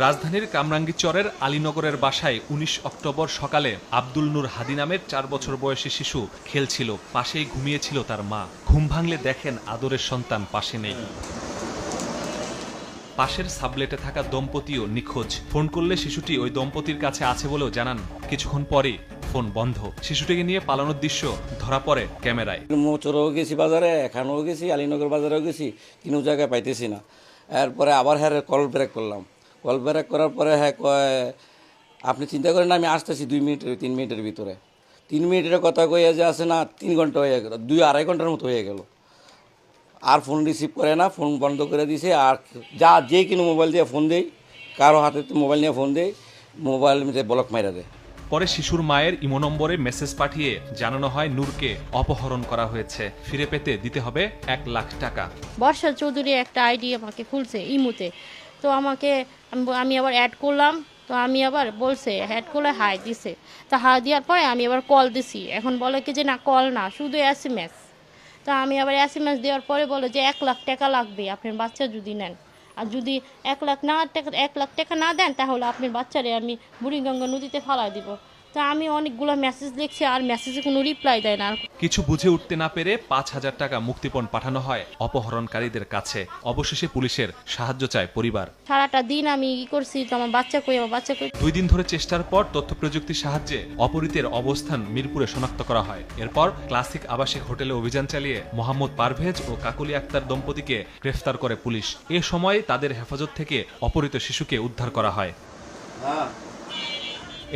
রাজধানীর কামরাঙ্গীরচরের আলীনগরের বাসায় ১৯ অক্টোবর সকালে আব্দুল নূর হাদি নামের ৪ বছর বয়সী শিশু খেলছিল। পাশেই ঘুমিয়েছিল তার মা। ঘুম ভাঙলে দেখেন আদরের সন্তান পাশে নেই। পাশের সাবলেটে থাকা দম্পতিও নিখোঁজ। ফোন করলে শিশুটি ওই দম্পতির কাছে আছে বলেও জানান। কিছুক্ষণ পরে ফোন বন্ধ। শিশুটিকে নিয়ে পালানোর দৃশ্য ধরা পড়ে ক্যামেরায়। মোচরও গেছি বাজারে, এখানেও গেছি, আলীনগর বাজারেও গেছি, কোনো জায়গায় পাইতেছি না। এরপরে আবার হ্যাঁ কল ব্রেক করলাম। কল ব্রেক করার পরে হ্যাঁ কয় আপনি চিন্তা করেন না, আমি আসতেছি 3 মিনিটের ভিতরে। 3 মিনিটের কথা কইয়া যে আসে না, 3 ঘন্টা হয়ে গেল, 2-2.5 ঘন্টার মতো হয়ে গেল। আর ফোন রিসিভ করে না, ফোন বন্ধ করে দিছে। আর যে কিনো মোবাইল দিয়ে ফোন দেই, কারো হাতে মোবাইল নিয়ে ফোন দেই, মোবাইল ব্লক মাইরা দেয়। পরে শিশুর মায়ের ইমো নম্বরে মেসেজ পাঠিয়ে জানানো হয় নূরকে অপহরণ করা হয়েছে। ফিরে পেতে দিতে হবে 1 লাখ টাকা। বর্ষা চৌধুরী একটা আইডি আমাকে খুলছে ইমুতে, তো আমি আবার অ্যাড করলাম। তো আমি আবার বলছে অ্যাড করলে হাই দিছে, তা হাই দেওয়ার পরে আমি আবার কল দিছি। এখন বলে কি যে না, কল না, শুধু SMS। তা আমি আবার SMS দেওয়ার পরে বলে যে 1 লাখ টাকা লাগবে আপনার বাচ্চা যদি নেন, আর যদি 1 লাখ টাকা না দেন তাহলে আপনার বাচ্চারে আমি বুড়িগঙ্গা নদীতে ফালাই দিব। তা আমি অনেকগুলো মেসেজ লিখছি, আর মেসেজে কোনো রিপ্লাই দেয় না। কিছু বুঝে উঠতে না পেরে ৫,০০০ টাকা মুক্তিপণ পাঠানো হয় অপহরণকারীদের কাছে। অবশেষে পুলিশের সাহায্য চায় পরিবার। সারাটা দিন আমি করছি, তো আমার বাচ্চা কই। 2 দিন ধরে চেষ্টার পর তথ্য প্রযুক্তির সাহায্যে অপহৃতের অবস্থান মিরপুরে শনাক্ত করা হয়। এরপর ক্লাসিক আবাসিক হোটেলে অভিযান চালিয়ে মোহাম্মদ পারভেজ ও কাকলি আক্তার দম্পতিকে গ্রেফতার করে পুলিশ। এ সময় তাদের হেফাজত থেকে অপহৃত শিশুকে উদ্ধার করা হয়।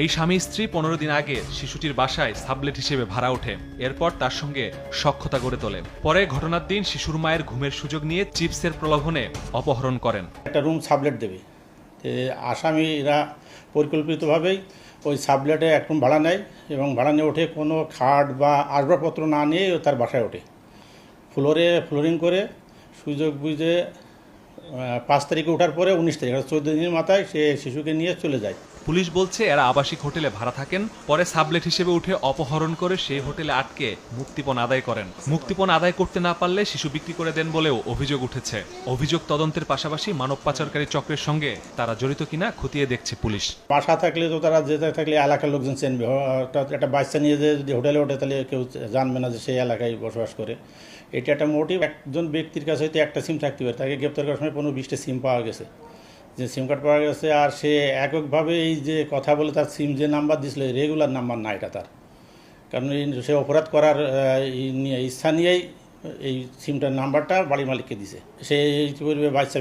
এই স্বামী স্ত্রী 15 দিন আগে শিশুটির বাসায় সাবলেট হিসেবে ভাড়া ওঠে। এরপর তার সঙ্গে সখ্যতা গড়ে তোলে। পরে ঘটনার দিন শিশুর মায়ের ঘুমের সুযোগ নিয়ে চিপসের প্রলোভনে অপহরণ করেন। একটা রুম সাবলেট দেবে, আসামিরা পরিকল্পিতভাবেই ওই সাবলেটে এক রুম ভাড়া নেয় এবং ভাড়া নিয়ে ওঠে কোনো খাট বা আসবাবপত্র না নিয়ে তার বাসায় ওঠে। ফ্লোরিং করে সুযোগ বুঝে 5 তারিখে ওঠার পরে 19 তারিখ 14 দিনের মাথায় সে শিশুকে নিয়ে চলে যায়। পুলিশ বলছে এরা আবাসিক হোটেলে ভাড়া থাকেন। পরে সাবলেট হিসেবে উঠে অপহরণ করে সেই হোটেলে আটকে মুক্তিপণ আদায় করেন। মুক্তিপণ আদায় করতে না পারলে শিশু বিক্রি করে দেন বলেও অভিযোগ উঠেছে। অভিযোগ তদন্তের পাশাপাশি মানব পাচারকারী চক্রের সঙ্গে তারা জড়িত কিনা খতিয়ে দেখছে পুলিশ। বাসা থাকলে তো তারা যেতে থাকলে এলাকার লোকজন চিনবে। একটা বাচ্চা নিয়ে যদি হোটেলে ওঠে তাহলে কেউ জানবে না যে সেই এলাকায় বসবাস করে। এটা একটা মোটিভ। একজন ব্যক্তির কাছে হয়তো একটা সিম থাকতে পারে, তাকে গ্রেপ্তার করার সময় 15-20টা সিম পাওয়া গেছে, যে সিম কার্ড পাওয়া গেছে। আর সে এককভাবে এই যে কথা বলে তার সিম যে নাম্বার দিয়েছিল রেগুলার নাম্বার না এটা তার, কারণ সে অপরাধ করার ইচ্ছা নিয়েই এই সিমটার নাম্বারটা বাড়ির মালিককে দিছে। সে বাচ্চা